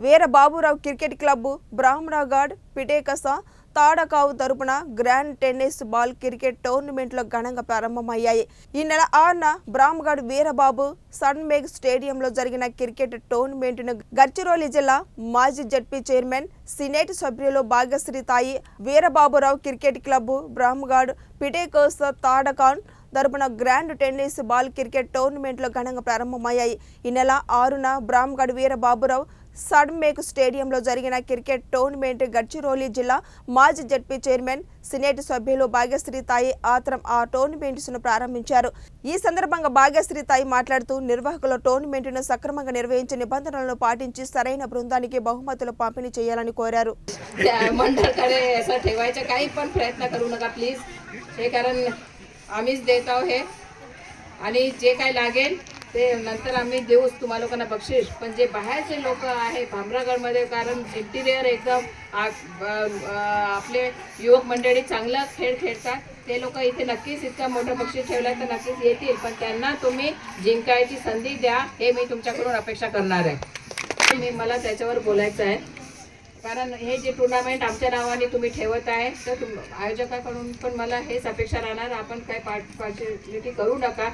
వీర Baburao cricket club బ్రాహ్మణగఢ్ పిటేకస తాడకావు తరపున grand tennis ball cricket టోర్నమెంట్లో ఘనంగా ప్రారంభమయ్యాయి. ఈ నెల 6న బ్రాహ్మణగఢ్ వీరబాబు సన్మేగ్ స్టేడియంలో జరిగిన క్రికెట్ టోర్నమెంట్ను గడ్చిరోలి జిల్లా మాజీ జడ్పీ చైర్మన్, సినేట్ సభ్యులు భాగ్యశ్రీ తాయి, వీరబాబురావు క్రికెట్ క్లబ్ బ్రాహ్మణగఢ్ పిటేకస తాడకాన్ తరపున గ్రాండ్ టెన్నిస్ బాల్ క్రికెట్ టోర్నమెంట్లో ఘనంగా ప్రారంభమయ్యాయి. ఈ నెల 6న బ్రాహ్మణగఢ్ వీరబాబురావు సన్మేగ్ స్టేడియంలో జరిగిన క్రికెట్ టోర్నమెంట్ గడ్చిరోలి జిల్లా మాజీ జడ్పీ చైర్మన్, సినేట్ సభ్యులు భాగ్యశ్రీ తాయి ఆత్రం ఆ టోర్నమెంట్స్ను ప్రారంభించారు. ఈ సందర్భంగా భాగ్యశ్రీ తాయి మాట్లాడుతూ నిర్వాహకుల టోర్నమెంట్ను సక్రమంగా నిర్వహించి నిబంధనలను పాటించి సరైన బృందానికి బహుమతులు పంపిణీ చేయాలని కోరారు. मंडळकडे असं ठेवायचं काही पण प्रयत्न करू नका प्लीज. हे कारण आम्हीच देत आहोत हे आणि जे काय लागेल ते नंतर आम्ही देऊच तुम्हा लोकांना बक्षीस. पण जे बाहेरचे लोक आहे भामरागडमध्ये, कारण इंटिरियर एकदम आपले युवक मंडळी चांगला खेळ खेळतात, ते लोक इथे नक्कीच इतका मोठा बक्षीस ठेवला तर नक्कीच येतील. पण त्यांना तुम्ही जिंकायची संधी द्या, हे मी तुमच्याकडून अपेक्षा करणार आहे. मला त्याच्यावर बोलायचं आहे, कारण हे जे टुर्नामेंट आमच्या नावाने तुम्ही ठेवत आहे तर आयोजकाकडून पण मला हेच अपेक्षा राहणार, आपण काय पार्टिसिपेट करू नका.